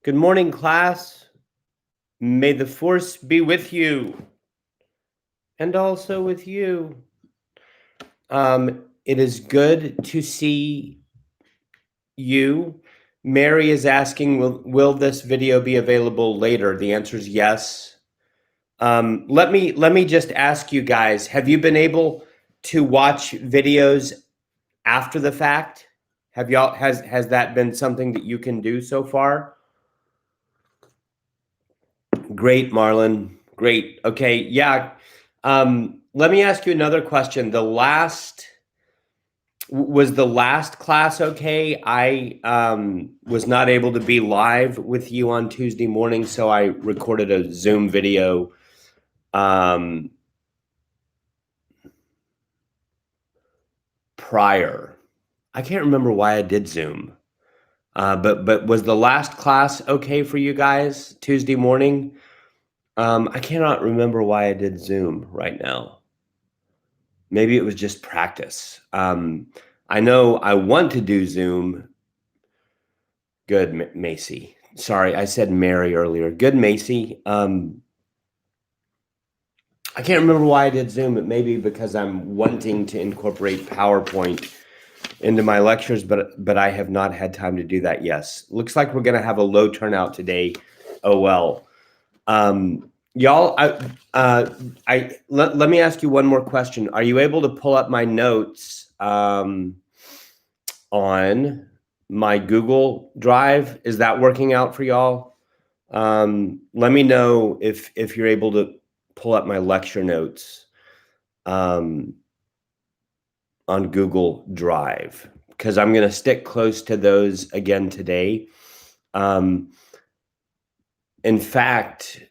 Good morning, class. May the force be with you and also with you. It is good to see you. Mary is asking, will this video be available later? The answer is yes. Let me just ask you guys, have you been able to watch videos after the fact? Has that been something that you can do so far? Great, Marlon. Great. Okay. Yeah. Let me ask you another question. Was the last class okay? I was not able to be live with you on Tuesday morning, so I recorded a Zoom video. Prior. I can't remember why I did Zoom. But was the last class okay for you guys Tuesday morning? I cannot remember why I did Zoom right now. Maybe it was just practice. I know I want to do Zoom. Good, Macy. Sorry, I said Mary earlier. Good, Macy. I can't remember why I did Zoom. It may be because I'm wanting to incorporate PowerPoint into my lectures, but I have not had time to do that. Yes, looks like we're going to have a low turnout today. Oh well. Y'all, let me ask you one more question. Are you able to pull up my notes on my Google Drive? Is that working out for y'all? Let me know if you're able to pull up my lecture notes on Google Drive, because I'm going to stick close to those again today. In fact,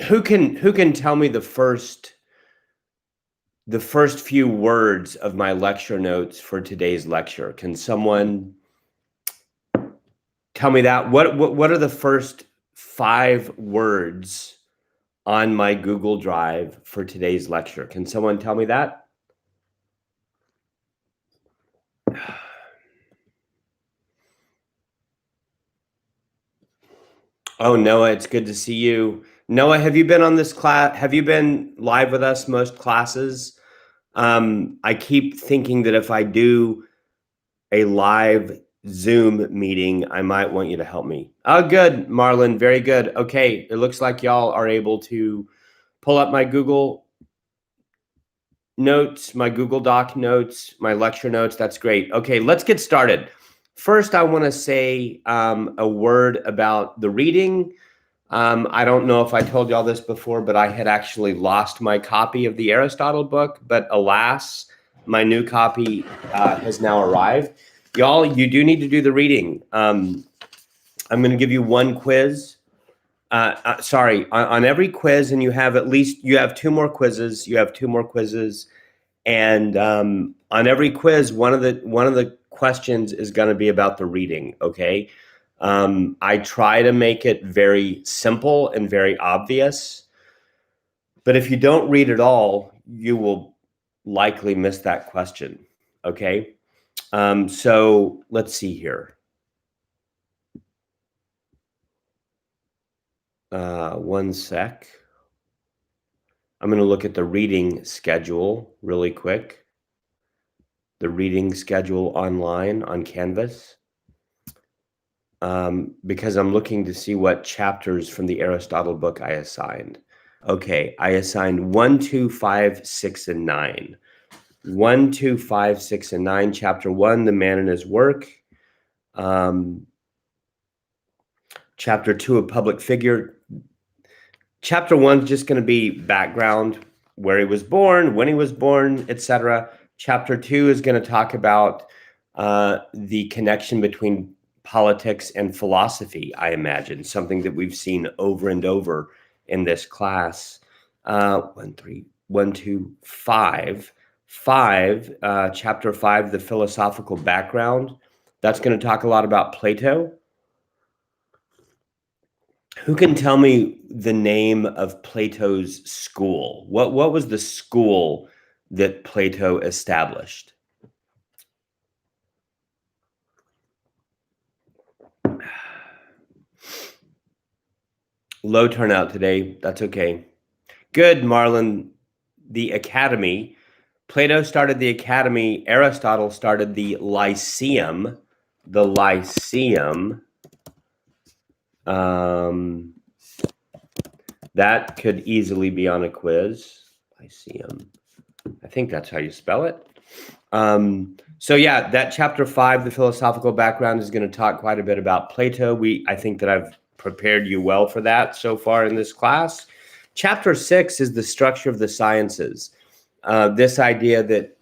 who can tell me the first few words of my lecture notes for today's lecture? Can someone tell me that? What are the first 5 words on my Google Drive for today's lecture? Can someone tell me that? Oh, Noah, it's good to see you. Noah, have you been on this class? Have you been live with us most classes? I keep thinking that if I do a live Zoom meeting, I might want you to help me. Oh, good, Marlon. Very good. Okay, it looks like y'all are able to pull up my Google notes, my Google Doc notes, my lecture notes. That's great. Okay, let's get started. First, I want to say a word about the reading. I don't know if I told y'all this before, but I had actually lost my copy of the Aristotle book, but alas, my new copy has now arrived. Y'all, you do need to do the reading. I'm going to give you one quiz. Sorry, on every quiz, and you have 2 more quizzes. You have 2 more quizzes, and on every quiz, one of the questions is going to be about the reading. Okay. I try to make it very simple and very obvious, but if you don't read it all, you will likely miss that question. Okay. So let's see here. One sec. I'm going to look at the reading schedule really quick. The reading schedule online on Canvas. Because I'm looking to see what chapters from the Aristotle book I assigned. Okay, I assigned 1, 2, 5, 6, and 9. 1, 2, 5, 6, and 9. Chapter 1, the man and his work. Chapter 2, a public figure. Chapter 1 is just going to be background, where he was born, when he was born, etc. Chapter 2 is going to talk about the connection between politics and philosophy, I imagine, something that we've seen over and over in this class. 1, 3, 1, 2, 5. 5, chapter 5, the philosophical background. That's going to talk a lot about Plato. Who can tell me the name of Plato's school? What was the school that Plato established? Low turnout today. That's okay. Good, Marlon. The academy. Plato started the academy. Aristotle started the Lyceum. The Lyceum. That could easily be on a quiz. Lyceum. I think that's how you spell it. So yeah, that chapter 5, the philosophical background, is going to talk quite a bit about Plato. I think that I've prepared you well for that so far in this class. Chapter 6 is the structure of the sciences. This idea that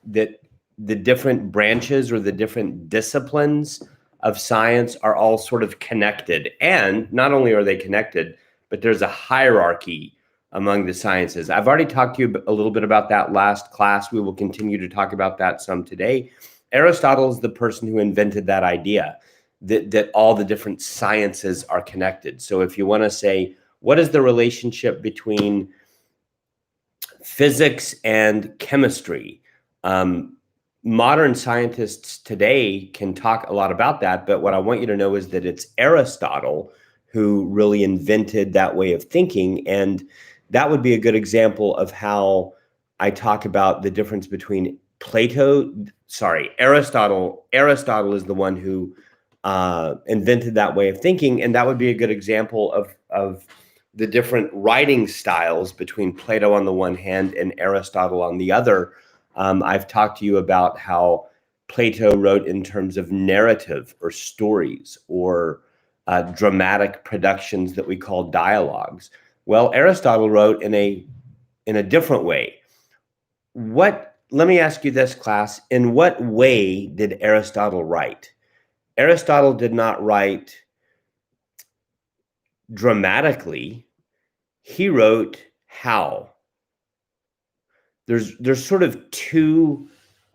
the different branches or the different disciplines of science are all sort of connected. And not only are they connected, but there's a hierarchy among the sciences. I've already talked to you a little bit about that last class. We will continue to talk about that some today. Aristotle is the person who invented that idea that all the different sciences are connected. So if you want to say, what is the relationship between physics and chemistry? Modern scientists today can talk a lot about that, but what I want you to know is that it's Aristotle who really invented that way of thinking. And that would be a good example of how I talk about the difference between Aristotle. Aristotle is the one who invented that way of thinking. And that would be a good example of the different writing styles between Plato on the one hand and Aristotle on the other. I've talked to you about how Plato wrote in terms of narrative or stories or dramatic productions that we call dialogues. Well, Aristotle wrote in a different way. Let me ask you this, class. In what way did Aristotle write? Aristotle did not write dramatically. He wrote how. There's sort of two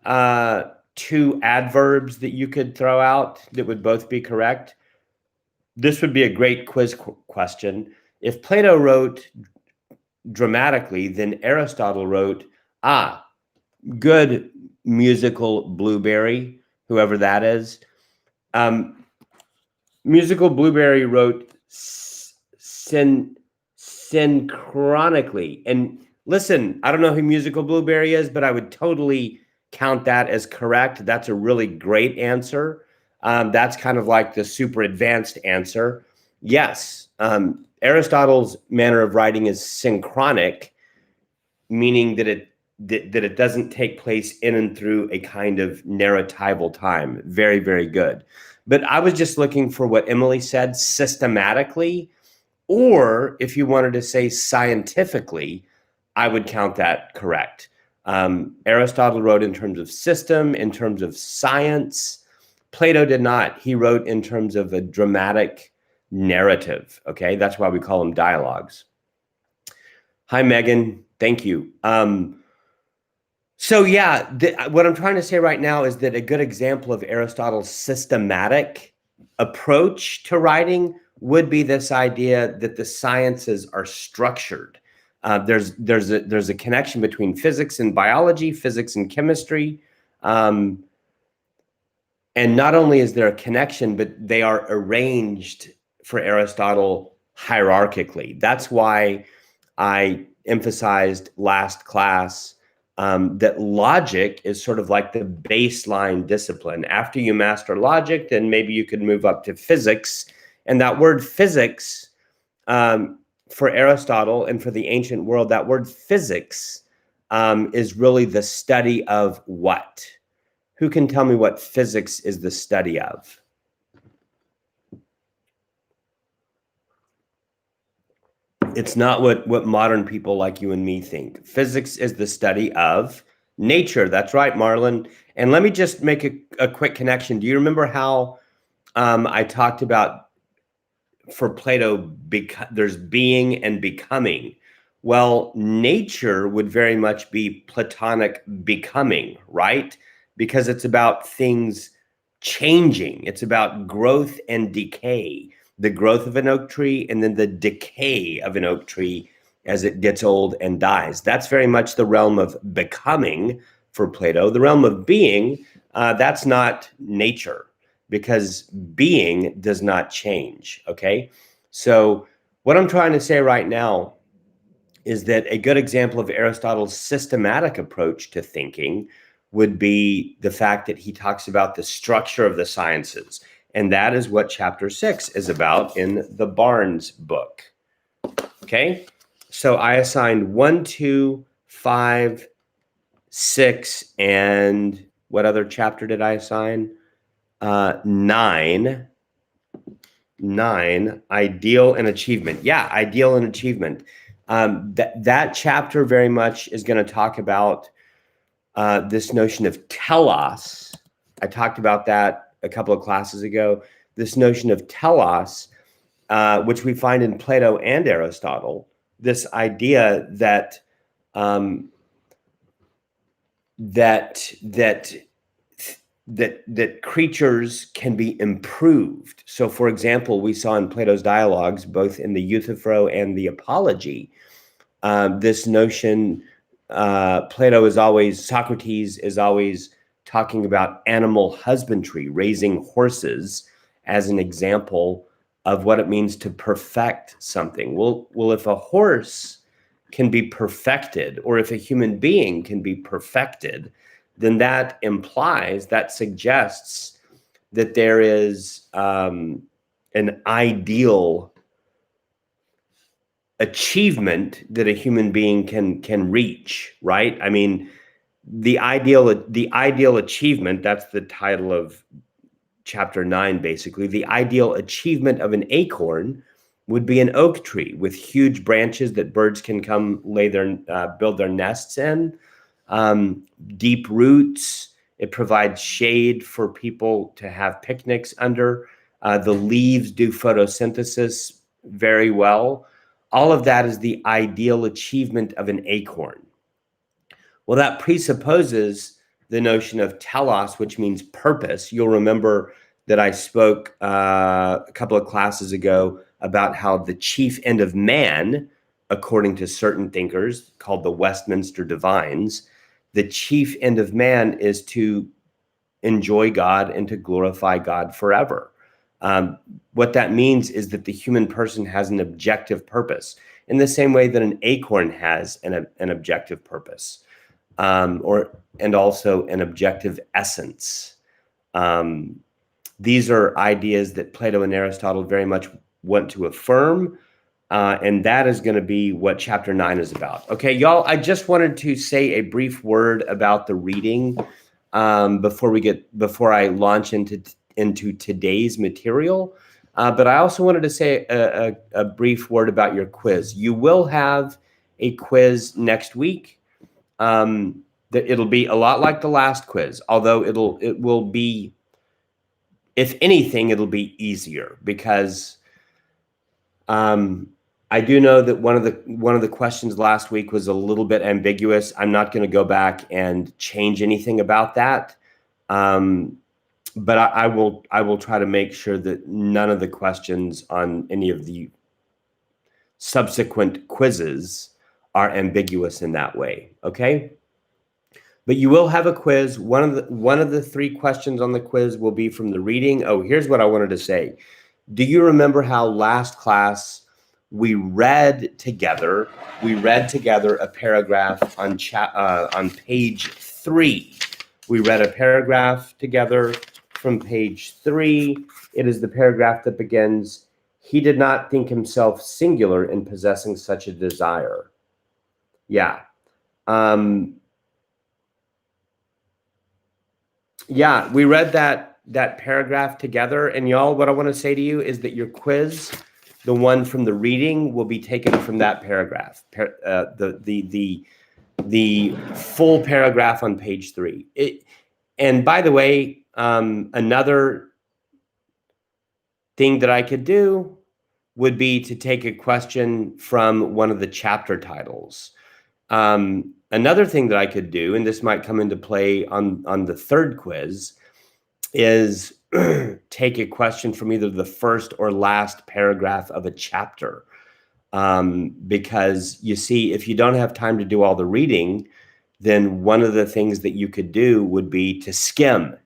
adverbs that you could throw out that would both be correct. This would be a great quiz question. If Plato wrote dramatically, then Aristotle wrote, good musical blueberry, whoever that is. Musical blueberry wrote synchronically. And listen, I don't know who musical blueberry is, but I would totally count that as correct. That's a really great answer. That's kind of like the super advanced answer. Yes, Aristotle's manner of writing is synchronic, meaning that it doesn't take place in and through a kind of narratival time. Very, very good. But I was just looking for what Emily said, systematically, or if you wanted to say scientifically, I would count that correct. Aristotle wrote in terms of system, in terms of science. Plato did not. He wrote in terms of a dramatic narrative. Okay, that's why we call them dialogues. Hi, Megan. Thank you. So yeah, what I'm trying to say right now is that a good example of Aristotle's systematic approach to writing would be this idea that the sciences are structured. There's a connection between physics and biology, physics and chemistry. And not only is there a connection, but they are arranged for Aristotle hierarchically. That's why I emphasized last class that logic is sort of like the baseline discipline. After you master logic, then maybe you could move up to physics. And that word physics, for Aristotle and for the ancient world, that word physics is really the study of what? Who can tell me what physics is the study of? It's not what modern people like you and me think. Physics is the study of nature. That's right, Marlon. And let me just make a quick connection. Do you remember how I talked about, for Plato, there's being and becoming? Well, nature would very much be Platonic becoming, right? Because it's about things changing. It's about growth and decay. The growth of an oak tree and then the decay of an oak tree as it gets old and dies. That's very much the realm of becoming for Plato. The realm of being, that's not nature, because being does not change, okay? So What I'm trying to say right now is that a good example of Aristotle's systematic approach to thinking would be the fact that he talks about the structure of the sciences. And that is what chapter 6 is about in the Barnes book. Okay, so I assigned 1, 2, 5, 6, and what other chapter did I assign? 9. 9, ideal and achievement. Yeah, ideal and achievement. That chapter very much is going to talk about this notion of telos. I talked about that a couple of classes ago. This notion of telos, which we find in Plato and Aristotle, this idea that that creatures can be improved. So, for example, we saw in Plato's dialogues, both in the Euthyphro and the Apology, this notion, Socrates is always talking about animal husbandry, raising horses as an example of what it means to perfect something. Well, if a horse can be perfected, or if a human being can be perfected, then that suggests that there is an ideal achievement that a human being can reach, right? I mean, the ideal achievement, that's the title of chapter 9, basically. The ideal achievement of an acorn would be an oak tree with huge branches that birds can come build their nests in. Deep roots. It provides shade for people to have picnics under. The leaves do photosynthesis very well. All of that is the ideal achievement of an acorn. Well, that presupposes the notion of telos, which means purpose. You'll remember that I spoke a couple of classes ago about how the chief end of man, according to certain thinkers called the Westminster Divines, the chief end of man is to enjoy God and to glorify God forever. What that means is that the human person has an objective purpose in the same way that an acorn has an objective purpose, and also an objective essence. These are ideas that Plato and Aristotle very much want to affirm. And that is going to be what chapter 9 is about. Okay, y'all, I just wanted to say a brief word about the reading before I launch into today's material. But I also wanted to say a brief word about your quiz. You will have a quiz next week. It'll be a lot like the last quiz, although it will be, if anything, it'll be easier because I do know that one of the questions last week was a little bit ambiguous. I'm not going to go back and change anything about that, but I will try to make sure that none of the questions on any of the subsequent quizzes are ambiguous in that way. Okay, but you will have a quiz. One of the 3 questions on the quiz will be from the reading. Oh, here's what I wanted to say. Do you remember how last class we read together a paragraph on page 3. We read a paragraph together from page 3. It is the paragraph that begins, "He did not think himself singular in possessing such a desire." Yeah. Yeah, we read that paragraph together. And y'all, what I want to say to you is that your quiz, the one from the reading, will be taken from that paragraph, the full paragraph on page 3. And by the way, another thing that I could do would be to take a question from one of the chapter titles. Another thing that I could do, and this might come into play on the 3rd quiz, is take a question from either the first or last paragraph of a chapter. Because you see, if you don't have time to do all the reading, then one of the things that you could do would be to skim.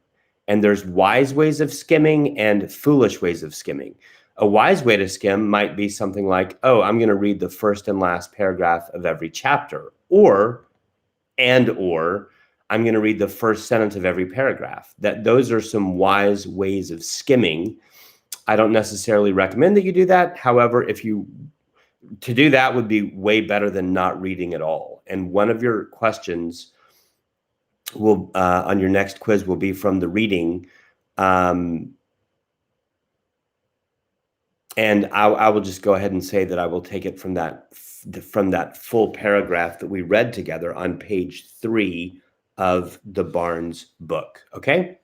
And there's wise ways of skimming and foolish ways of skimming. A wise way to skim might be something like, oh, I'm going to read the first and last paragraph of every chapter, or I'm going to read the first sentence of every paragraph. Those are some wise ways of skimming. I don't necessarily recommend that you do that. However, to do that would be way better than not reading at all. And one of your questions will on your next quiz will be from the reading. And I will just go ahead and say that I will take it from that full paragraph that we read together on page 3 of the Barnes book. Okay.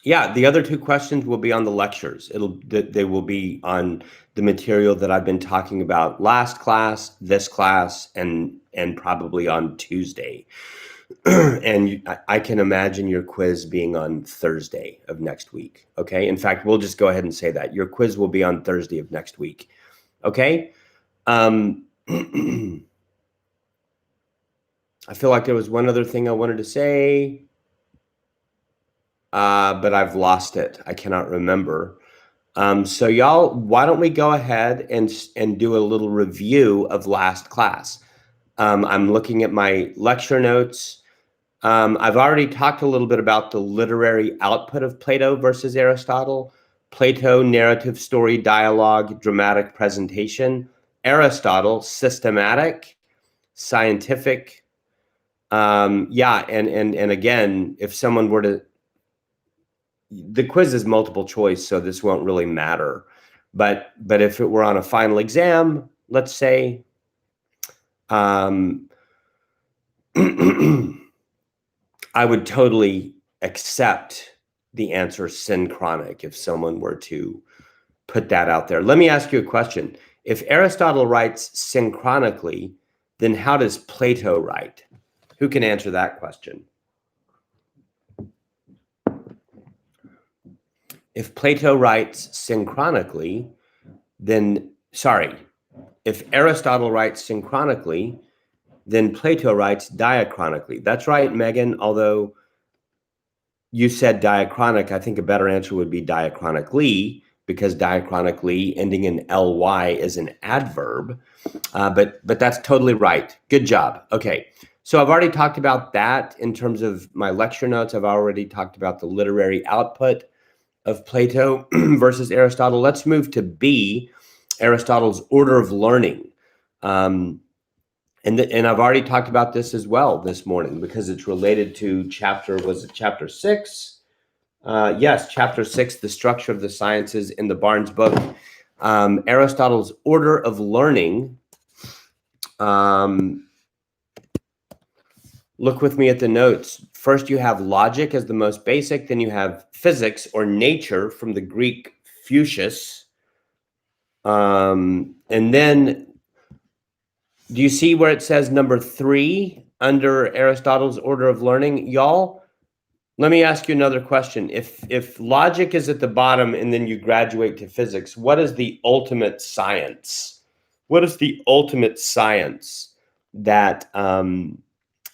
Yeah, the other 2 questions will be on the lectures. They will be on the material that I've been talking about last class, this class, and probably on Tuesday. And I can imagine your quiz being on Thursday of next week. Okay. In fact, we'll just go ahead and say that your quiz will be on Thursday of next week. Okay. I feel like there was one other thing I wanted to say, but I've lost it. I cannot remember. So y'all, why don't we go ahead and do a little review of last class? I'm looking at my lecture notes. I've already talked a little bit about the literary output of Plato versus Aristotle. Plato, narrative, story, dialogue, dramatic presentation. Aristotle, systematic, scientific. Yeah, and again, if someone were to, the quiz is multiple choice, so this won't really matter. But if it were on a final exam, let's say, I would totally accept the answer synchronic if someone were to put that out there. Let me ask you a question. If Aristotle writes synchronically, then how does Plato write? Who can answer that question? If Plato writes synchronically, then, sorry, if Aristotle writes synchronically, then Plato writes diachronically. That's right, Megan, although you said diachronic, I think a better answer would be diachronically, because diachronically ending in ly is an adverb, but that's totally right. Good job. Okay, so I've already talked about that in terms of my lecture notes. I've already talked about the literary output of Plato versus Aristotle. Let's move to B, Aristotle's order of learning. And I've already talked about this as well this morning because it's related to chapter 6? Yes, chapter 6, the structure of the sciences in the Barnes book. Aristotle's order of learning. Look with me at the notes. First, you have logic as the most basic. Then you have physics or nature from the Greek physis. And then, do you see where it says number 3 under Aristotle's order of learning? Y'all, let me ask you another question. If logic is at the bottom and then you graduate to physics, what is the ultimate science? What is the ultimate science that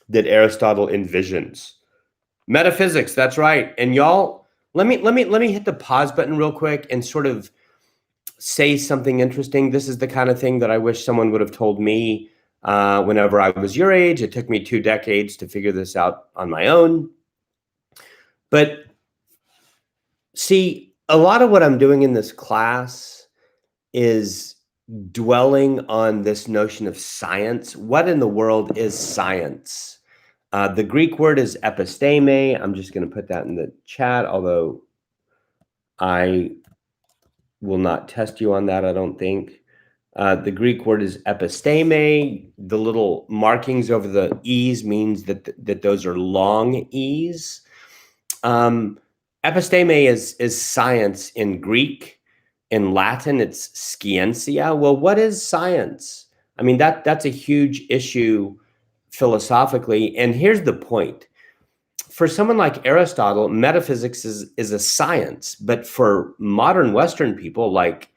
that Aristotle envisions? Metaphysics, that's right. And y'all, let me hit the pause button real quick and sort of say something interesting. This is the kind of thing that I wish someone would have told me whenever I was your age. It took me 2 decades to figure this out on my own. But see, a lot of what I'm doing in this class is dwelling on this notion of science. What in the world is science? The Greek word is episteme. I'm just going to put that in the chat, although I will not test you on that, I don't think. The Greek word is episteme. The little markings over the E's means that those are long E's. Episteme is science in Greek. In Latin, it's scientia. Well, what is science? I mean, that's a huge issue philosophically. And here's the point. For someone like Aristotle, metaphysics is a science. But for modern Western people, like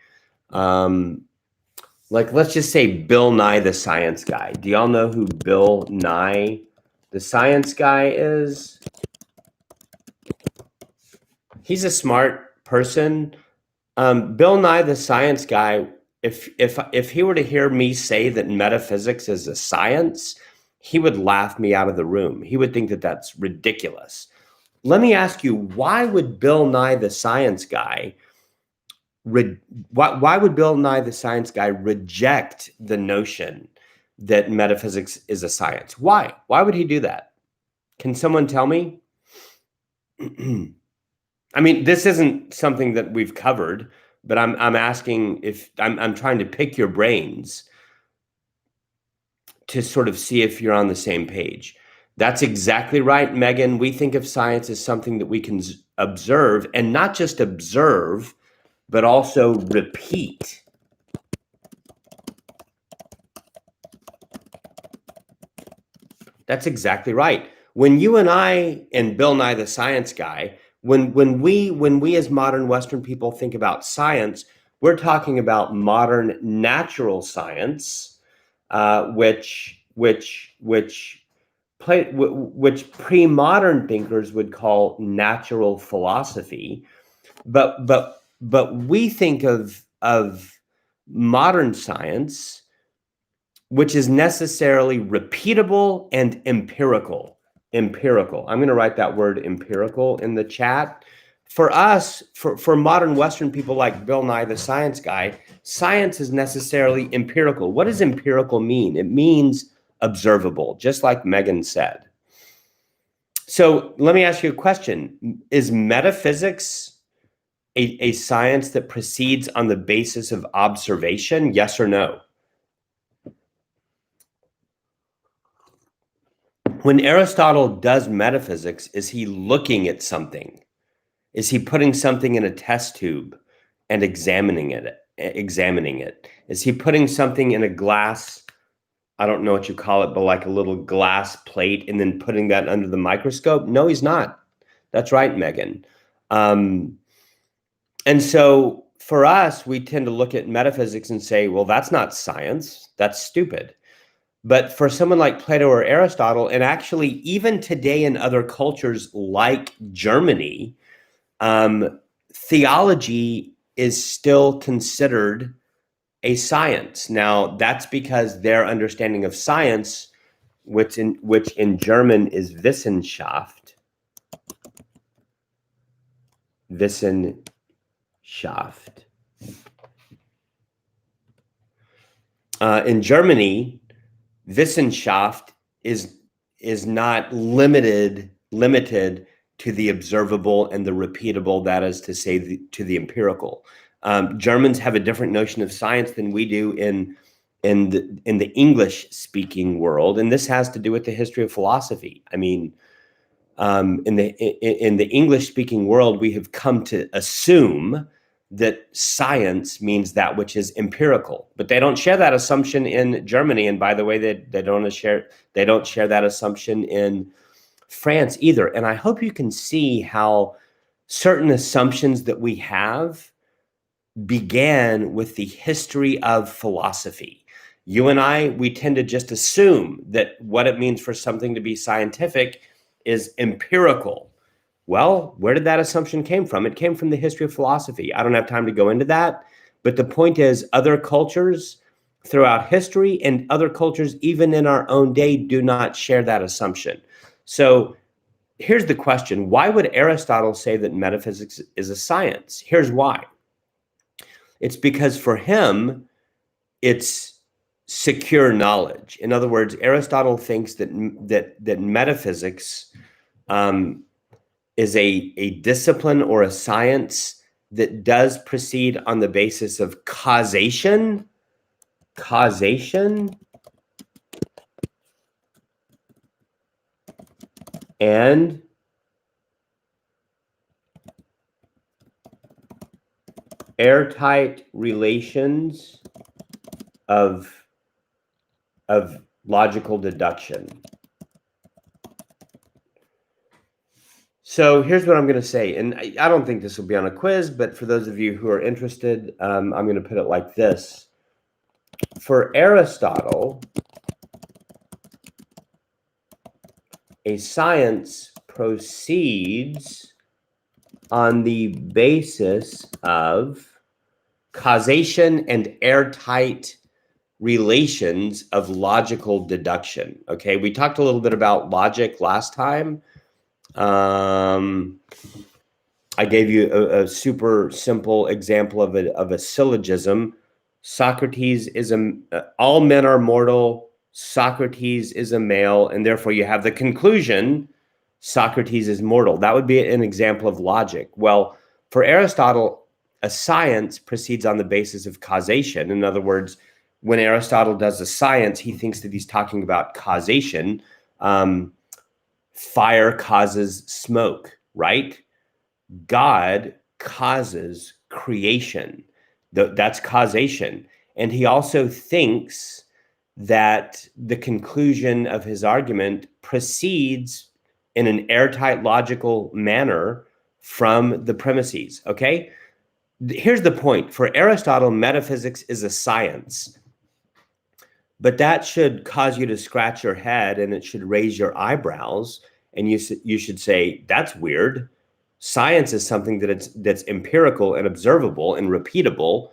let's just say Bill Nye the Science Guy. Do y'all know who Bill Nye the Science Guy is? He's a smart person. Bill Nye the Science Guy, if he were to hear me say that metaphysics is a science, he would laugh me out of the room. He would think that that's ridiculous. Let me ask you, why would Bill Nye the Science Guy why would Bill Nye the Science Guy reject the notion that metaphysics is a science? Why? Why would he do that? Can someone tell me? I mean, this isn't something that we've covered, but I'm asking if I'm trying to pick your brains to sort of see if you're on the same page. That's exactly right, Megan. We think of science as something that we can observe, and not just observe, but also repeat. That's exactly right. When you and I and Bill Nye the Science Guy, when we as modern Western people think about science, we're talking about modern natural science, which pre-modern thinkers would call natural philosophy. But we think of modern science, which is necessarily repeatable and empirical. Empirical. I'm going to write that word empirical in the chat. For us, for modern Western people like Bill Nye the Science Guy, science is necessarily empirical. What does empirical mean? It means observable, just like Megan said. So let me ask you a question. Is metaphysics a science that proceeds on the basis of observation? Yes or no? When Aristotle does metaphysics, is he looking at something? Is he putting something in a test tube and examining it? Is he putting something in a glass, I don't know what you call it, but like a little glass plate, and then putting that under the microscope? No, he's not. That's right, Megan. And so for us, we tend to look at metaphysics and say, well, that's not science. That's stupid. But for someone like Plato or Aristotle, and actually even today in other cultures like Germany, theology is still considered a science. Now, that's because their understanding of science, which in German is Wissenschaft. In Germany, Wissenschaft is not limited to the observable and the repeatable, that is to say, to the empirical. Germans have a different notion of science than we do in the English-speaking world, and this has to do with the history of philosophy. I mean, in the English-speaking world, we have come to assume that science means that which is empirical, but they don't share that assumption in Germany. And by the way, they don't share that assumption in France either. And I hope you can see how certain assumptions that we have began with the history of philosophy. You and I, we tend to just assume that what it means for something to be scientific is empirical. Well, where did that assumption came from? It came from the history of philosophy. I don't have time to go into that, but the point is other cultures throughout history and other cultures even in our own day do not share that assumption. So here's the question. Why would Aristotle say that metaphysics is a science? Here's why. It's because for him, it's secure knowledge. In other words, Aristotle thinks that metaphysics is a discipline or a science that does proceed on the basis of causation, and airtight relations of logical deduction. So here's what I'm going to say, and I don't think this will be on a quiz, but for those of you who are interested, I'm going to put it like this. For Aristotle, a science proceeds on the basis of causation and airtight relations of logical deduction. Okay, we talked a little bit about logic last time. I gave you a super simple example of a syllogism. Socrates is all men are mortal. Socrates is a male, and therefore you have the conclusion Socrates is mortal. That would be an example of logic. Well, for Aristotle, a science proceeds on the basis of causation. In other words, when Aristotle does a science, he thinks that he's talking about causation. Fire causes smoke, right? God causes creation. That's causation. And he also thinks that the conclusion of his argument proceeds in an airtight logical manner from the premises, okay? Here's the point. For Aristotle, metaphysics is a science, but that should cause you to scratch your head and it should raise your eyebrows, and you should say, that's weird. Science is something that's empirical and observable and repeatable.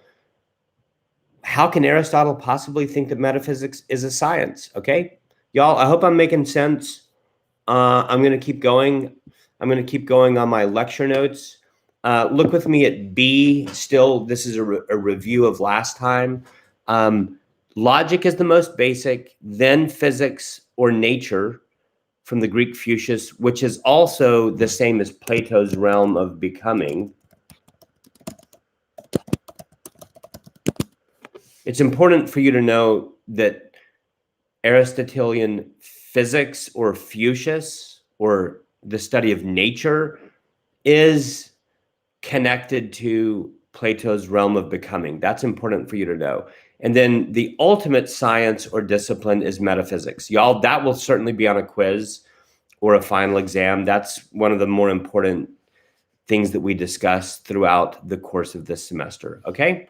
How can Aristotle possibly think that metaphysics is a science? Okay, y'all, I hope I'm making sense. I'm going to keep going. I'm going to keep going on my lecture notes. Look with me at B. Still, this is a review of last time. Logic is the most basic, then physics or nature, from the Greek physis, which is also the same as Plato's realm of becoming. It's important for you to know that Aristotelian physics or physis, or the study of nature, is connected to Plato's realm of becoming. That's important for you to know. And then the ultimate science or discipline is metaphysics. Y'all, that will certainly be on a quiz or a final exam. That's one of the more important things that we discuss throughout the course of this semester, okay?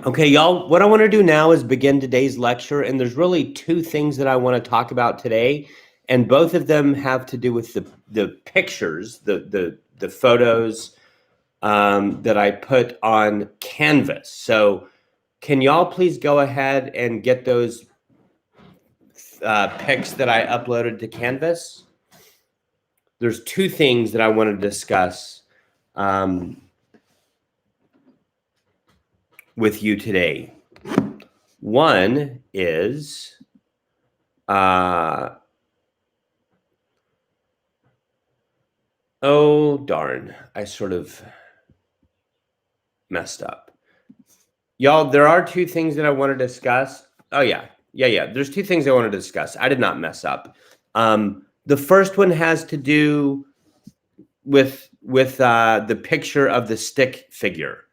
Okay, y'all, what I want to do now is begin today's lecture, and there's really two things that I want to talk about today, and both of them have to do with the pictures, the photos that I put on Canvas. So can y'all please go ahead and get those pics that I uploaded to Canvas? There's two things that I want to discuss with you today. One is oh darn, I sort of messed up. Y'all, there are two things that I want to discuss. Oh yeah. There's two things I want to discuss. I did not mess up. The first one has to do with the picture of the stick figure.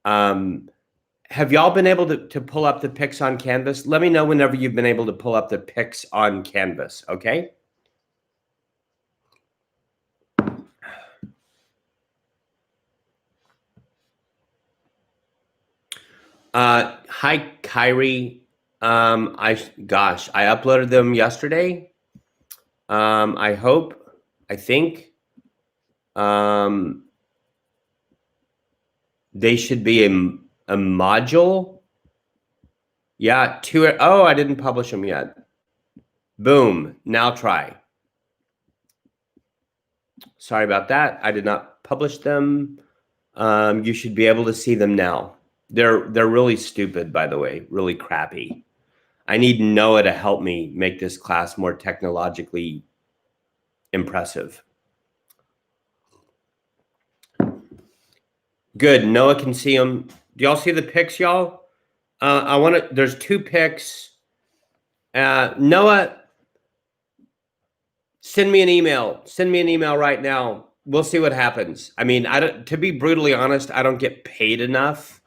Have y'all been able to pull up the pics on Canvas? Let me know whenever you've been able to pull up the pics on Canvas, okay? Hi, Kyrie. I uploaded them yesterday. I think they should be a module. Yeah, oh, I didn't publish them yet. Boom, now try. Sorry about that. I did not publish them. You should be able to see them now. They're really stupid, by the way, really crappy. I need Noah to help me make this class more technologically impressive. Good, Noah can see them. Do y'all see the pics, y'all? There's two pics. Noah, send me an email. Send me an email right now. We'll see what happens. I mean, to be brutally honest, I don't get paid enough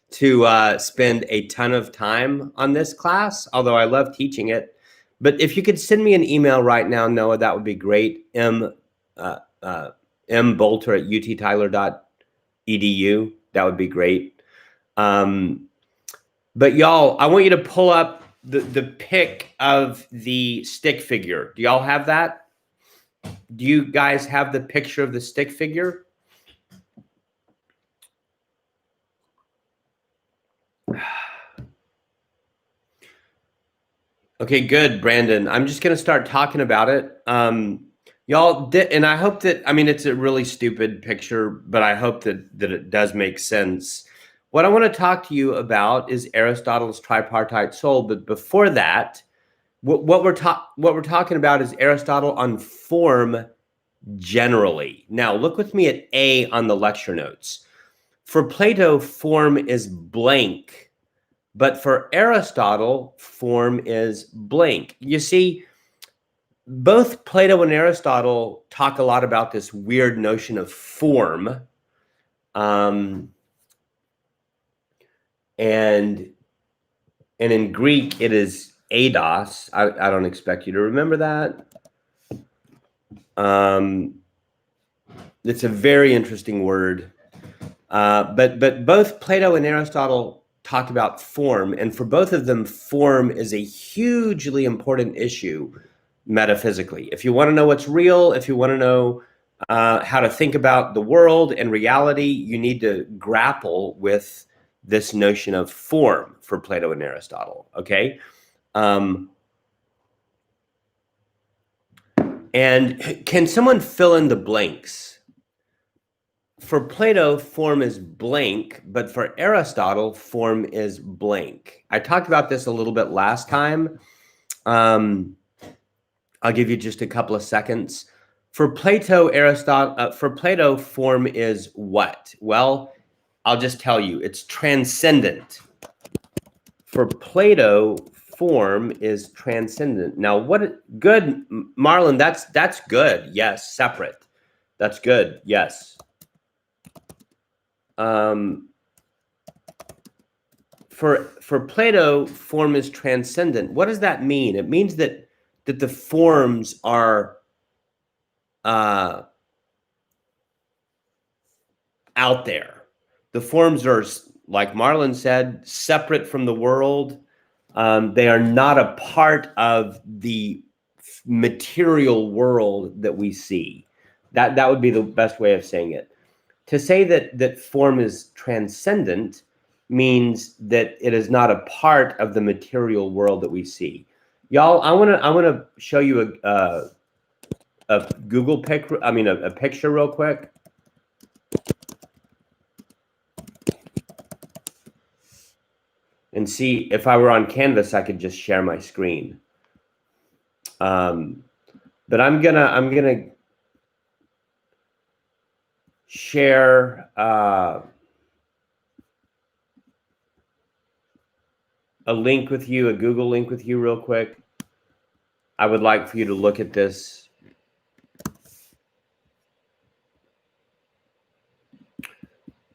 to spend a ton of time on this class, although I love teaching it. But if you could send me an email right now, Noah, that would be great. mbolter@uttyler.edu. That would be great. But y'all, I want you to pull up the pic of the stick figure. Do y'all have that? Do you guys have the picture of the stick figure? Okay, good, Brandon. I'm just going to start talking about it. Y'all did, and I hope that, I mean, it's a really stupid picture, but I hope that it does make sense. What I want to talk to you about is Aristotle's Tripartite Soul. But before that, what we're talking about is Aristotle on form generally. Now, look with me at A on the lecture notes. For Plato, form is blank, but for Aristotle, form is blank. You see, both Plato and Aristotle talk a lot about this weird notion of form. And in Greek, it is eidos. I don't expect you to remember that. It's a very interesting word. But both Plato and Aristotle talked about form, and for both of them, form is a hugely important issue metaphysically. If you want to know what's real, if you want to know how to think about the world and reality, you need to grapple with this notion of form for Plato and Aristotle, okay? And can someone fill in the blanks? For Plato, form is blank, but for Aristotle, form is blank. I talked about this a little bit last time. I'll give you just a couple of seconds. For Plato, form is what? Well, I'll just tell you, it's transcendent. For Plato, form is transcendent. Now, good, Marlon, that's good. Yes, separate. That's good. Yes. For Plato, form is transcendent. What does that mean? It means that the forms are out there. The forms are, like Marlon said, separate from the world. They are not a part of the material world that we see. That would be the best way of saying it. To say that form is transcendent means that it is not a part of the material world that we see. Y'all, I want to show you a Google pic. I mean, a picture real quick. And see, if I were on Canvas, I could just share my screen. But I'm gonna share a link with you, a Google link with you real quick. I would like for you to look at this.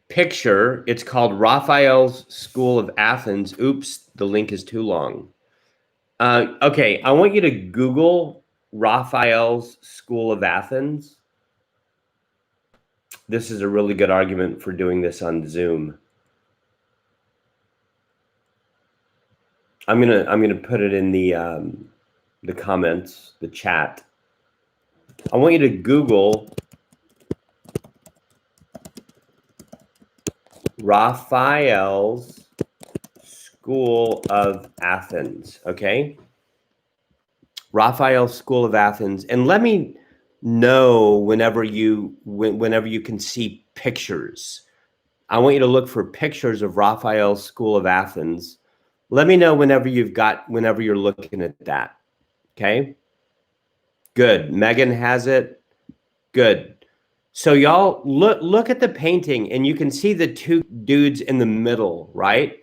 Picture. It's called Raphael's School of Athens. Oops, the link is too long. Okay, I want you to Google Raphael's School of Athens. This is a really good argument for doing this on Zoom. I'm gonna put it in the comments, the chat. I want you to Google Raphael's School of Athens, okay? Raphael's School of Athens, and let me know whenever you can see pictures. I want you to look for pictures of Raphael's School of Athens. Let me know whenever you're looking at that. Okay? Good. Megan has it. Good. So y'all look at the painting and you can see the two dudes in the middle, right?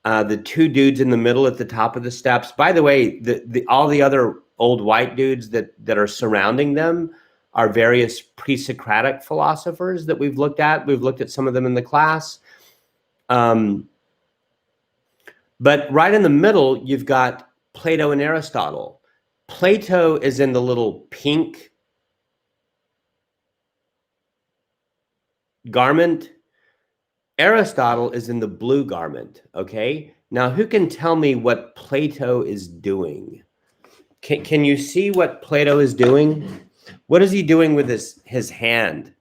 The two dudes in the middle at the top of the steps. By the way, all the other old white dudes that are surrounding them are various pre-Socratic philosophers that we've looked at. We've looked at some of them in the class. But right in the middle, you've got Plato and Aristotle. Plato is in the little pink garment. Aristotle is in the blue garment, okay? Now, who can tell me what Plato is doing? Can you see what Plato is doing? What is he doing with his hand?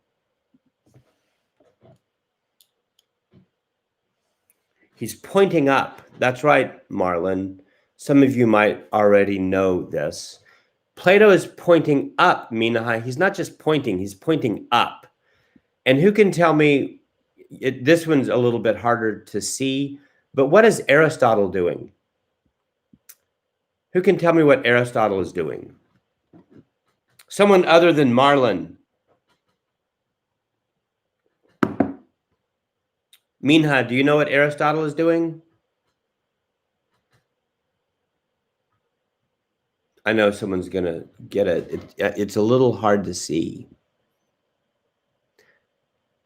He's pointing up. That's right, Marlon. Some of you might already know this. Plato is pointing up, Minahai. He's not just pointing, he's pointing up. And who can tell me, this one's a little bit harder to see, but what is Aristotle doing? Who can tell me what Aristotle is doing? Someone other than Marlon. Minha, do you know what Aristotle is doing? I know someone's going to get it. It's a little hard to see.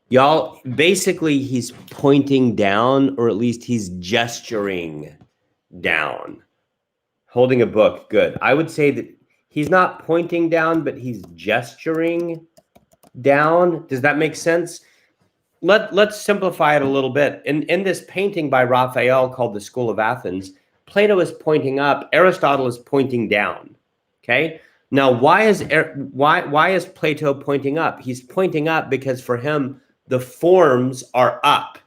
Y'all, basically, he's pointing down, or at least he's gesturing down. Holding a book, good. I would say that he's not pointing down, but he's gesturing down. Does that make sense? Let's simplify it a little bit. In this painting by Raphael called The School of Athens, Plato is pointing up, Aristotle is pointing down. Okay? Now, why is Plato pointing up? He's pointing up because for him, the forms are up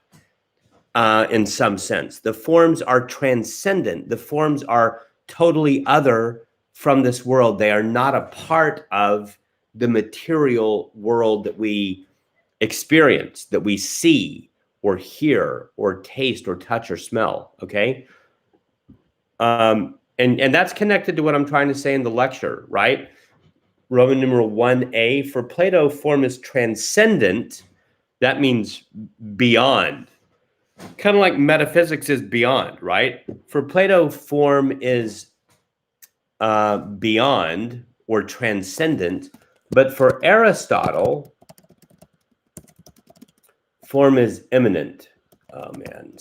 in some sense. The forms are transcendent. The forms are totally other from this world. They are not a part of the material world that we experience, that we see or hear or taste or touch or smell, okay? And that's connected to what I'm trying to say in the lecture, right? Roman numeral 1a, for Plato, form is transcendent. That means beyond. Kind of like metaphysics is beyond, right? For Plato, form is beyond or transcendent, but for Aristotle, form is immanent. Oh man.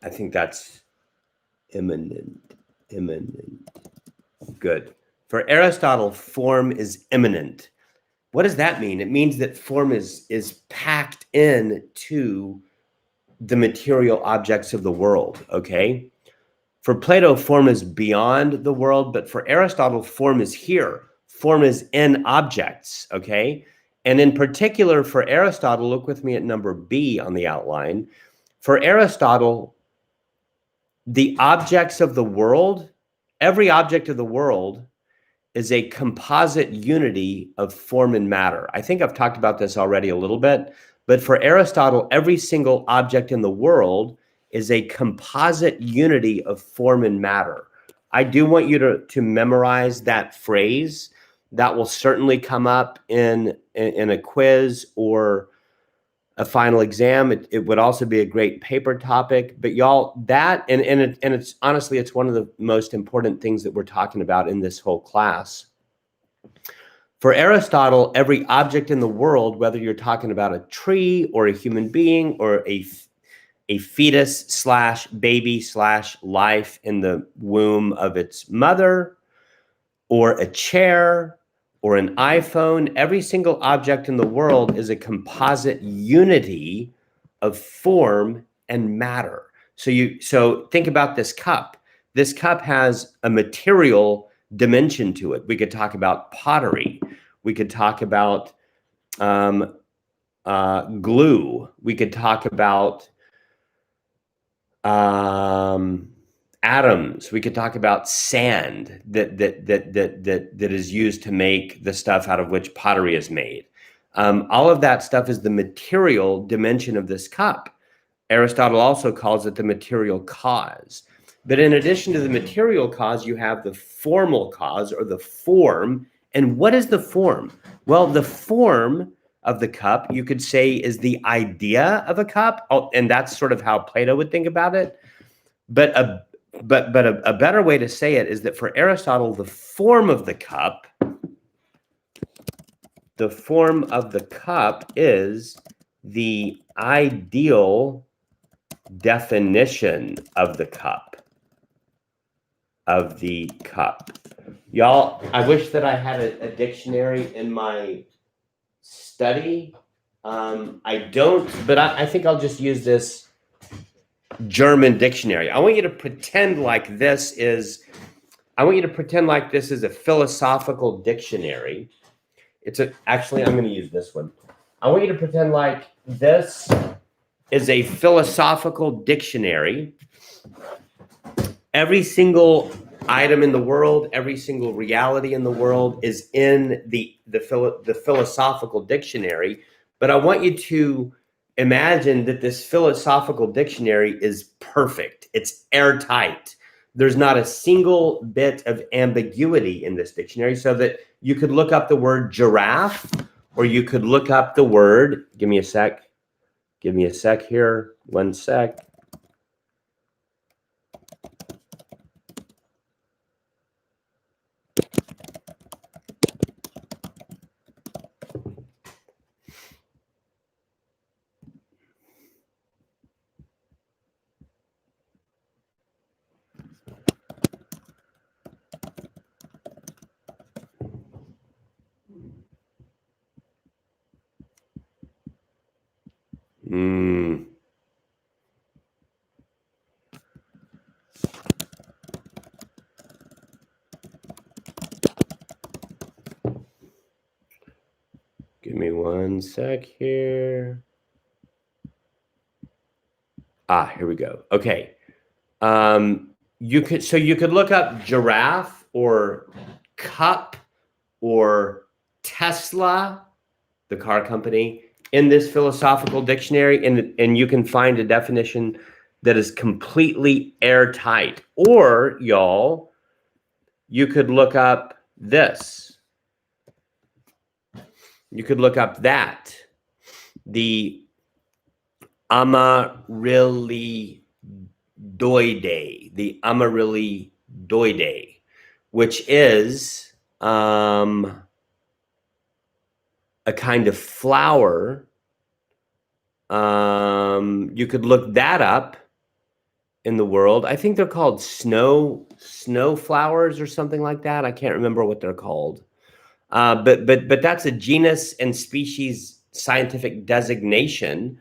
I think that's immanent. Good. For Aristotle, form is immanent. What does that mean? It means that form is packed in to the material objects of the world, okay? For Plato, form is beyond the world, but for Aristotle, form is here. Form is in objects, okay? And in particular, for Aristotle, look with me at number B on the outline. For Aristotle, the objects of the world, every object of the world is a composite unity of form and matter. I think I've talked about this already a little bit, but for Aristotle, every single object in the world is a composite unity of form and matter. I do want you to memorize that phrase. That will certainly come up in a quiz or a final exam. It would also be a great paper topic. But y'all, that and it's honestly, it's one of the most important things that we're talking about in this whole class. For Aristotle, every object in the world, whether you're talking about a tree or a human being or a fetus slash baby slash life in the womb of its mother, or a chair or an iPhone, every single object in the world is a composite unity of form and matter. So think about this cup. This cup has a material dimension to it. We could talk about pottery. We could talk about glue. We could talk about atoms. We could talk about sand that is used to make the stuff out of which pottery is made. All of that stuff is the material dimension of this cup. Aristotle also calls it the material cause. But in addition to the material cause, you have the formal cause, or the form. And what is the form? Well, the form of the cup, you could say, is the idea of a cup. Oh, and that's sort of how Plato would think about it. But a better way to say it is that for Aristotle, the form of the cup is the ideal definition of the cup. Y'all, I wish that I had a dictionary in my study. I don't, but I think I'll just use this German dictionary. I want you to pretend like this is a philosophical dictionary. Actually, I'm going to use this one. I want you to pretend like this is a philosophical dictionary. Every single item in the world, every single reality in the world is in the philosophical dictionary. But I want you to imagine that this philosophical dictionary is perfect. It's airtight. There's not a single bit of ambiguity in this dictionary, so that you could look up the word giraffe, or you could look up the word, give me a sec here, 1 sec. Give me 1 sec here. Here we go. Okay. You could look up giraffe or cup or Tesla, the car company, in this philosophical dictionary, and you can find a definition that is completely airtight. Or, y'all, you could look up this. You could look up that. The Amaryllidoidae, which is a kind of flower. You could look that up in the world. I think they're called snow flowers or something like that. I can't remember what they're called. But that's a genus and species scientific designation.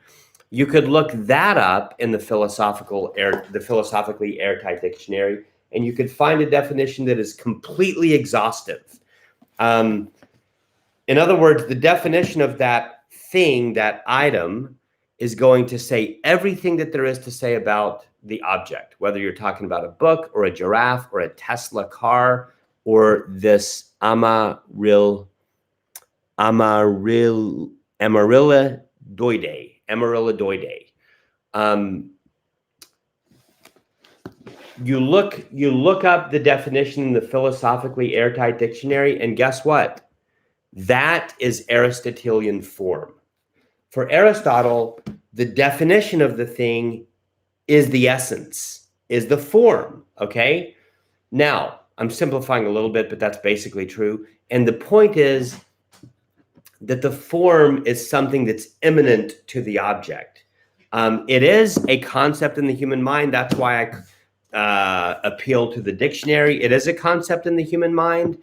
You could look that up in the philosophically airtight dictionary, and you could find a definition that is completely exhaustive. In other words, the definition of that thing, that item, is going to say everything that there is to say about the object, whether you're talking about a book or a giraffe or a Tesla car or this Amaryllidoidae. You look up the definition in the philosophically airtight dictionary, and guess what? That is Aristotelian form. For Aristotle, the definition of the thing is the essence, is the form, okay? Now, I'm simplifying a little bit, but that's basically true. And the point is that the form is something that's immanent to the object. It is a concept in the human mind. That's why I appeal to the dictionary. It is a concept in the human mind.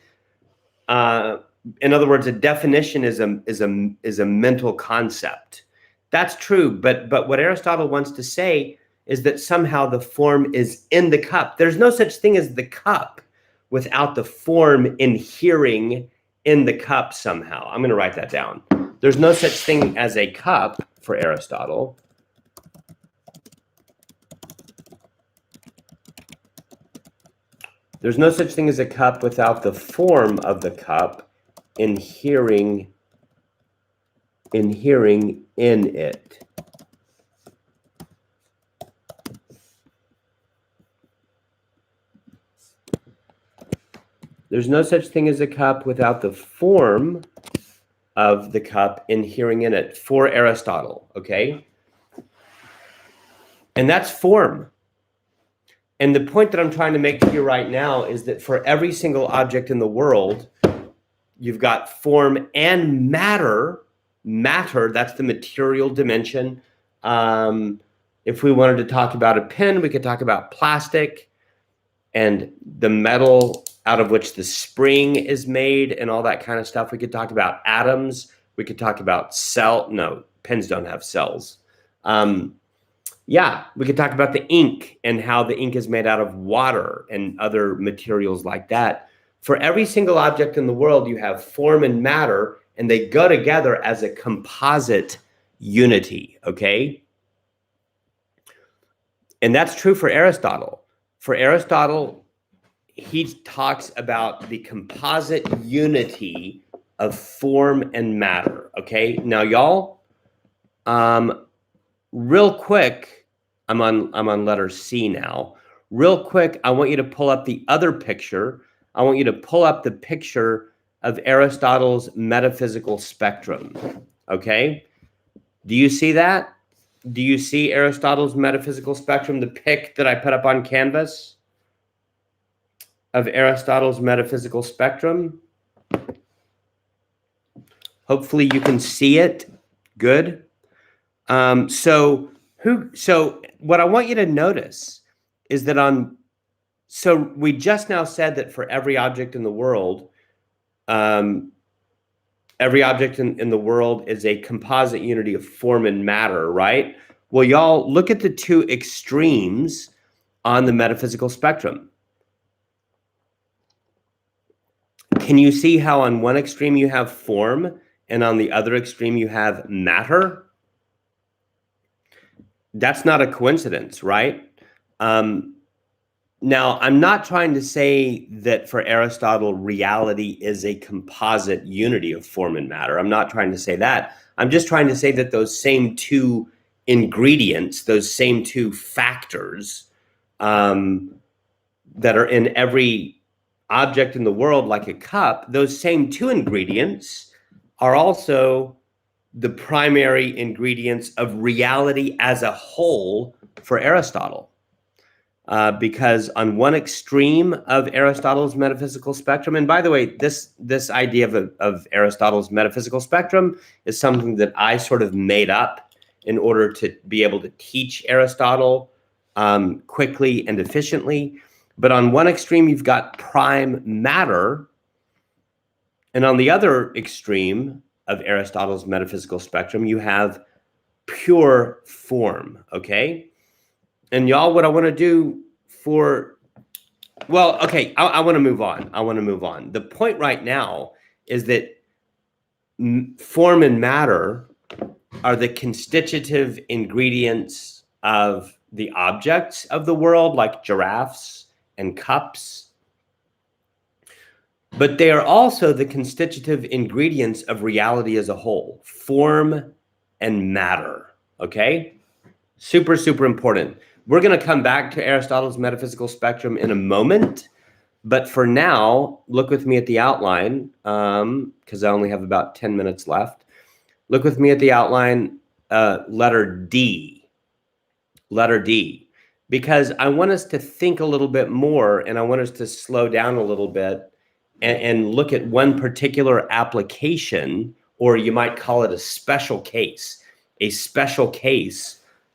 In other words, a definition is a mental concept. That's true, but what Aristotle wants to say is that somehow the form is in the cup. There's no such thing as the cup without the form inhering in the cup somehow. I'm going to write that down. There's no such thing as a cup for Aristotle. There's no such thing as a cup without the form of the cup inhering in it. There's no such thing as a cup without the form of the cup inhering in it for Aristotle, okay? And that's form. And the point that I'm trying to make to you right now is that for every single object in the world, you've got form and matter. Matter, that's the material dimension. If we wanted to talk about a pen, we could talk about plastic and the metal out of which the spring is made and all that kind of stuff. We could talk about atoms. We could talk about pens don't have cells. Yeah, we could talk about the ink and how the ink is made out of water and other materials like that. For every single object in the world, you have form and matter, and they go together as a composite unity, okay? And that's true for Aristotle. For Aristotle, he talks about the composite unity of form and matter, okay? Now, y'all, real quick, I'm on letter C now. Real quick, I want you to pull up the other picture. I want you to pull up the picture of Aristotle's metaphysical spectrum, okay? Do you see that? Do you see Aristotle's metaphysical spectrum, the pic that I put up on canvas of Aristotle's metaphysical spectrum? Hopefully you can see it. Good. So what I want you to notice is that so we just now said that for every object in the world, every object in the world is a composite unity of form and matter, right? Well, y'all, look at the two extremes on the metaphysical spectrum. Can you see how on one extreme you have form and on the other extreme you have matter? That's not a coincidence, right? Now, I'm not trying to say that for Aristotle, reality is a composite unity of form and matter. I'm not trying to say that. I'm just trying to say that those same two ingredients, those same two factors that are in every object in the world, like a cup, those same two ingredients are also the primary ingredients of reality as a whole for Aristotle. Because on one extreme of Aristotle's metaphysical spectrum, and by the way, this idea of Aristotle's metaphysical spectrum is something that I sort of made up in order to be able to teach Aristotle quickly and efficiently. But on one extreme, you've got prime matter, and on the other extreme of Aristotle's metaphysical spectrum, you have pure form, okay? And y'all, what I want to do I want to move on. The point right now is that form and matter are the constitutive ingredients of the objects of the world, like giraffes and cups. But they are also the constitutive ingredients of reality as a whole, form and matter, okay? Super, super important. We're going to come back to Aristotle's metaphysical spectrum in a moment, but for now, look with me at the outline, because I only have about 10 minutes left. Look with me at the outline, letter D, because I want us to think a little bit more, and I want us to slow down a little bit and look at one particular application, or you might call it a special case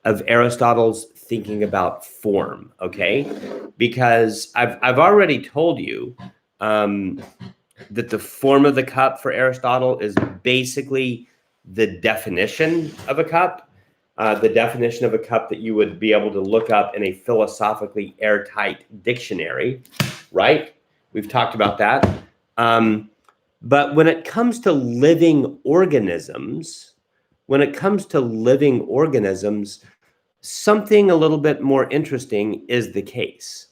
of Aristotle's thinking about form, okay? Because I've already told you that the form of the cup for Aristotle is basically the definition of a cup, the definition of a cup that you would be able to look up in a philosophically airtight dictionary, right? We've talked about that. But when it comes to living organisms, something a little bit more interesting is the case.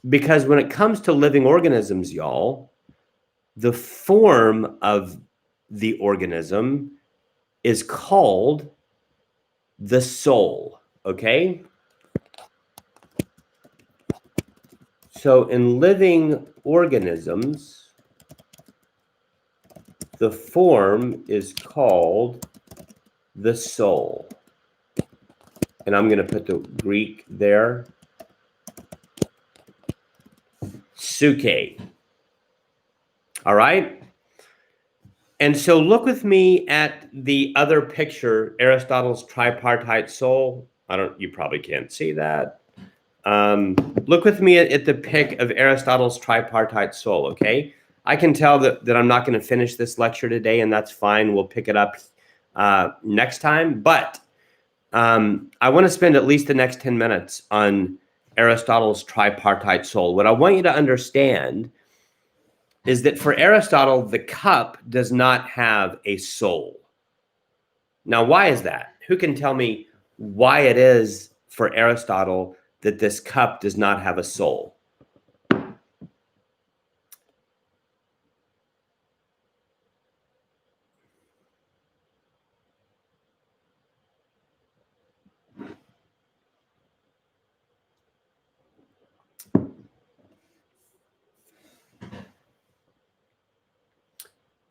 Because when it comes to living organisms, y'all, the form of the organism is called the soul, okay? So in living organisms, the form is called the soul. And I'm going to put the Greek there. Suke. All right? And so look with me at the other picture, Aristotle's Tripartite Soul. You probably can't see that. Look with me at the pic of Aristotle's Tripartite Soul, okay? I can tell that I'm not going to finish this lecture today, and that's fine. We'll pick it up next time. But I want to spend at least the next 10 minutes on Aristotle's tripartite soul. What I want you to understand is that for Aristotle, the cup does not have a soul. Now, why is that? Who can tell me why it is for Aristotle that this cup does not have a soul?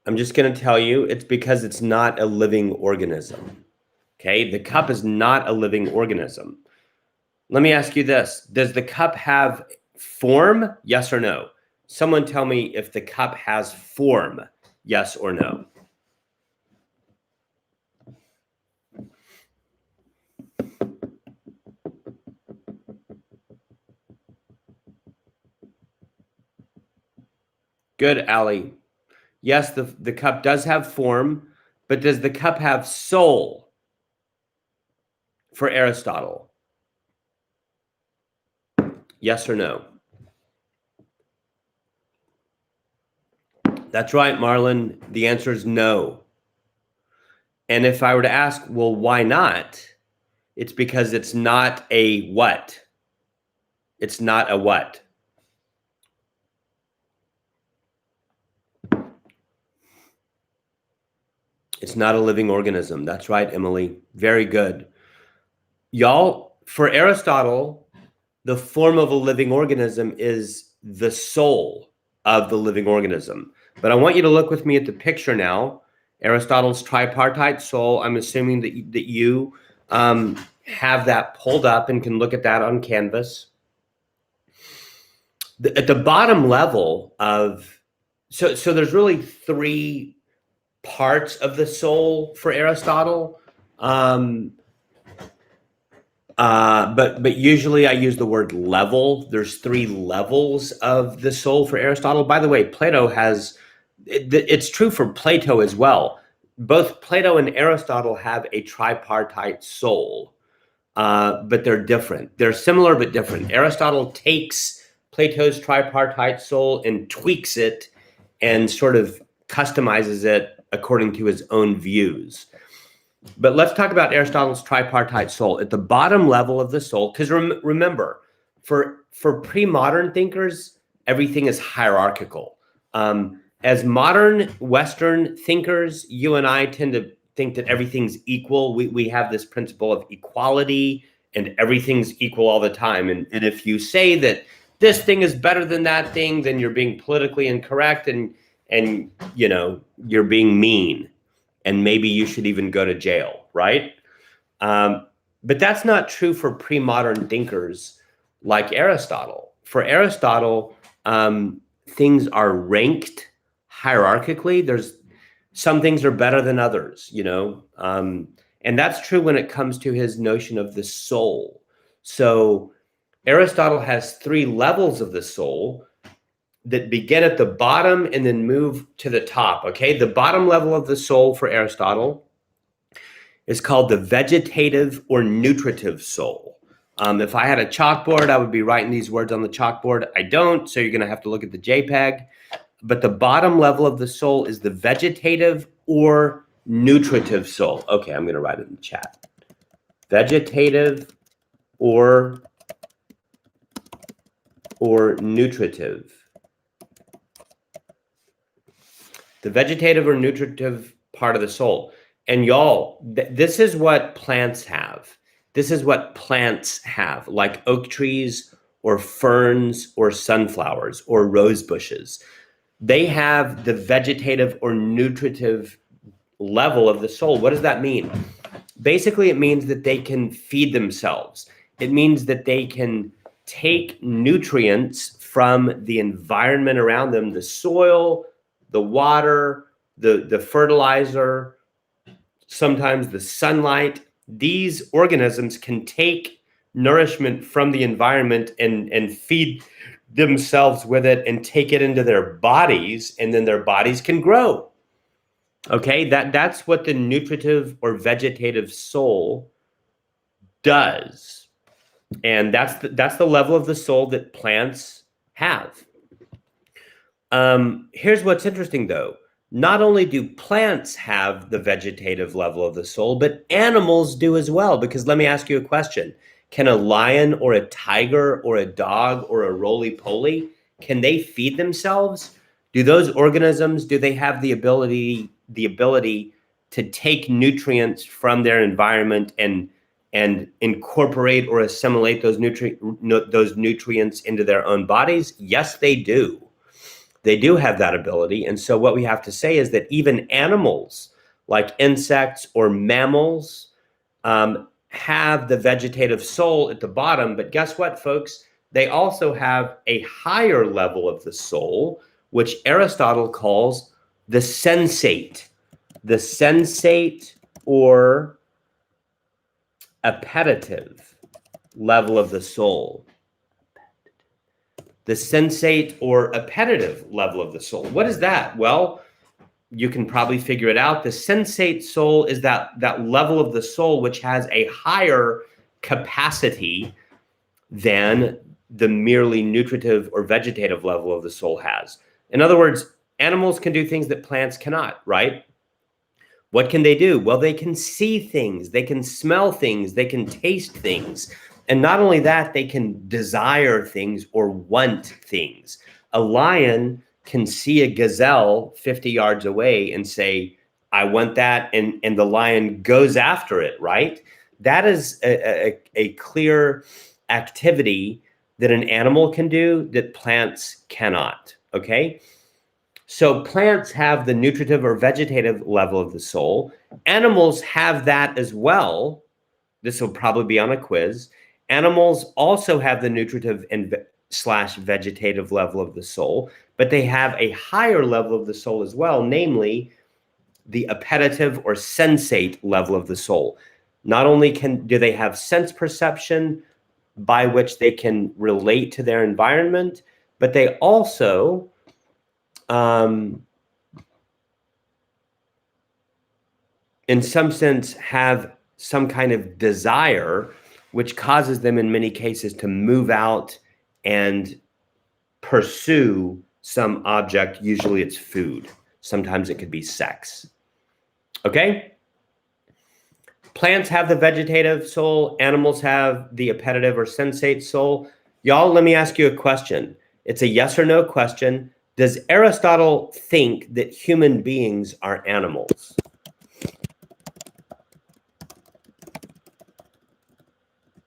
I'm just going to tell you it's because it's not a living organism. Okay, the cup is not a living organism. Let me ask you this. Does the cup have form? Yes or no? Someone tell me if the cup has form. Yes or no? Good, Allie. Yes, the cup does have form, but does the cup have soul for Aristotle? Yes or no? That's right, Marlon. The answer is no. And if I were to ask, well, why not? It's because it's not a what? It's not a what? It's not a living organism. That's right, Emily. Very good. Y'all, for Aristotle, the form of a living organism is the soul of the living organism. But I want you to look with me at the picture now. Aristotle's tripartite soul. I'm assuming that you have that pulled up and can look at that on canvas. At the bottom level of, so there's really three parts of the soul for Aristotle. But usually I use the word level. There's three levels of the soul for Aristotle. By the way, Plato has, it's true for Plato as well. Both Plato and Aristotle have a tripartite soul, but they're different. They're similar but different. Aristotle takes Plato's tripartite soul and tweaks it and sort of customizes it according to his own views. But let's talk about Aristotle's tripartite soul. At the bottom level of the soul, because remember, for pre-modern thinkers, everything is hierarchical. As modern Western thinkers, you and I tend to think that everything's equal. We have this principle of equality and everything's equal all the time. And if you say that this thing is better than that thing, then you're being politically incorrect and you know, you're being mean. And maybe you should even go to jail, right? But that's not true for pre-modern thinkers like Aristotle. For Aristotle, things are ranked hierarchically. There's some things are better than others, you know? And that's true when it comes to his notion of the soul. So Aristotle has three levels of the soul that begin at the bottom and then move to the top, okay? The bottom level of the soul for Aristotle is called the vegetative or nutritive soul. If I had a chalkboard, I would be writing these words on the chalkboard. I don't, so you're gonna have to look at the JPEG. But the bottom level of the soul is the vegetative or nutritive soul. Okay, I'm gonna write it in the chat. Vegetative or nutritive. The vegetative or nutritive part of the soul. And y'all, this is what plants have. This is what plants have, like oak trees or ferns or sunflowers or rose bushes. They have the vegetative or nutritive level of the soul. What does that mean? Basically, it means that they can feed themselves. It means that they can take nutrients from the environment around them, the soil, the water, the fertilizer, sometimes the sunlight. These organisms can take nourishment from the environment and feed themselves with it and take it into their bodies, and then their bodies can grow. Okay, that's what the nutritive or vegetative soul does. And that's the level of the soul that plants have. Here's what's interesting, though. Not only do plants have the vegetative level of the soul, but animals do as well. Because let me ask you a question. Can a lion or a tiger or a dog or a roly-poly, can they feed themselves? Do those organisms, do they have the ability to take nutrients from their environment and incorporate or assimilate those nutrients into their own bodies? Yes, they do. They do have that ability. And so what we have to say is that even animals like insects or mammals have the vegetative soul at the bottom. But guess what, folks? They also have a higher level of the soul, which Aristotle calls the sensate. The sensate or appetitive level of the soul. The sensate or appetitive level of the soul. What is that? Well, you can probably figure it out. The sensate soul is that level of the soul which has a higher capacity than the merely nutritive or vegetative level of the soul has. In other words, animals can do things that plants cannot, right? What can they do? Well, they can see things, they can smell things, they can taste things. And not only that, they can desire things or want things. A lion can see a gazelle 50 yards away and say, I want that, and the lion goes after it, right? That is a clear activity that an animal can do that plants cannot, okay? So plants have the nutritive or vegetative level of the soul. Animals have that as well. This will probably be on a quiz. Animals also have the nutritive and / vegetative level of the soul, but they have a higher level of the soul as well, namely the appetitive or sensate level of the soul. Not only do they have sense perception by which they can relate to their environment, but they also in some sense have some kind of desire, which causes them in many cases to move out and pursue some object. Usually it's food. Sometimes it could be sex. Okay? Plants have the vegetative soul. Animals have the appetitive or sensate soul. Y'all, let me ask you a question. It's a yes or no question. Does Aristotle think that human beings are animals?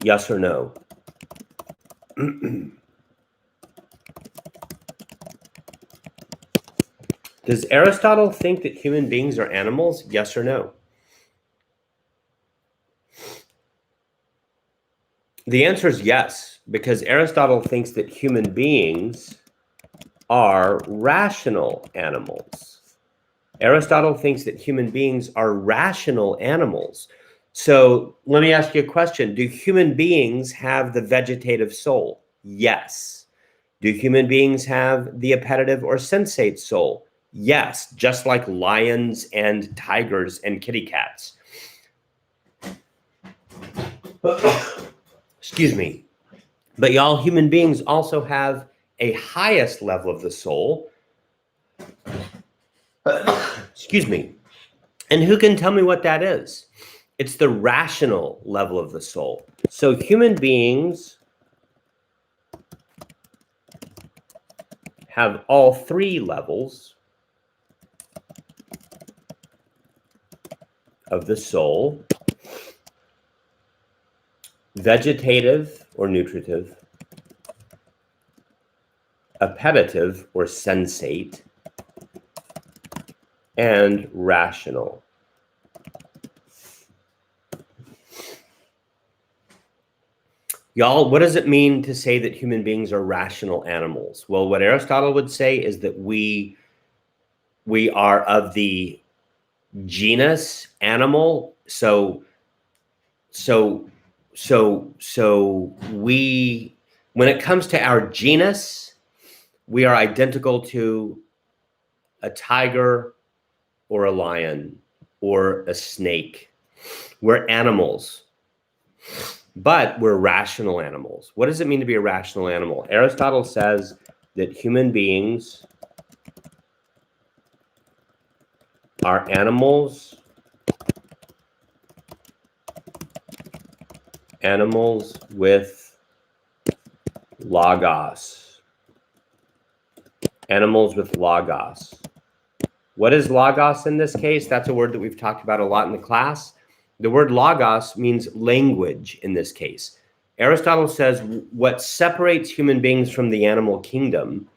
Yes or no? Does Aristotle think that human beings are animals? Yes or no? The answer is yes, because Aristotle thinks that human beings are rational animals. Aristotle thinks that human beings are rational animals. So let me ask you a question. Do human beings have the vegetative soul? Yes. Do human beings have the appetitive or sensate soul? Yes, just like lions and tigers and kitty cats. Excuse me. But y'all, human beings also have a highest level of the soul. Excuse me. And who can tell me what that is? It's the rational level of the soul. So human beings have all three levels of the soul: vegetative or nutritive, appetitive or sensate, and rational. Y'all, what does it mean to say that human beings are rational animals? Well, what Aristotle would say is that we are of the genus animal. So we, when it comes to our genus, we are identical to a tiger or a lion or a snake. We're animals. but we're rational animals. What does it mean to be a rational animal? Aristotle says that human beings are animals with logos. Animals with logos. What is logos in this case? That's a word that we've talked about a lot in the class. The word logos means language in this case. Aristotle says what separates human beings from the animal kingdom,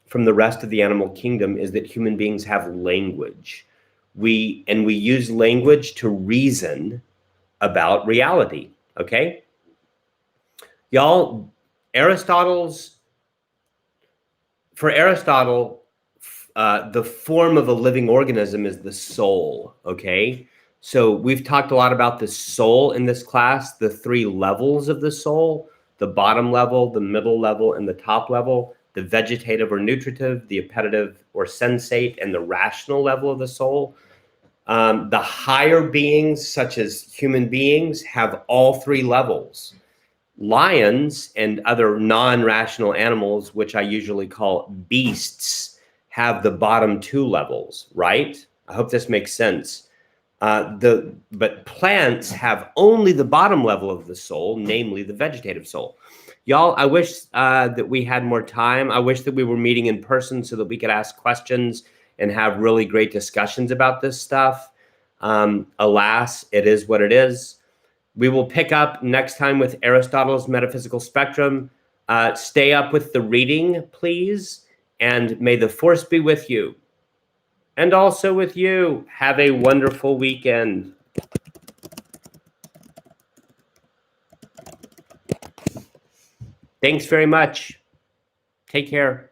from the rest of the animal kingdom, is that human beings have language. We use language to reason about reality, okay? Y'all, for Aristotle, the form of a living organism is the soul, okay? So we've talked a lot about the soul in this class, the three levels of the soul, the bottom level, the middle level, and the top level, the vegetative or nutritive, the appetitive or sensate, and the rational level of the soul. The higher beings, such as human beings, have all three levels. Lions and other non-rational animals, which I usually call beasts, have the bottom two levels, right? I hope this makes sense. But plants have only the bottom level of the soul, namely the vegetative soul. Y'all, I wish that we had more time. I wish that we were meeting in person so that we could ask questions and have really great discussions about this stuff. Alas, it is what it is. We will pick up next time with Aristotle's Metaphysical Spectrum. Stay up with the reading, please, and may the force be with you. And also with you. Have a wonderful weekend. Thanks very much. Take care.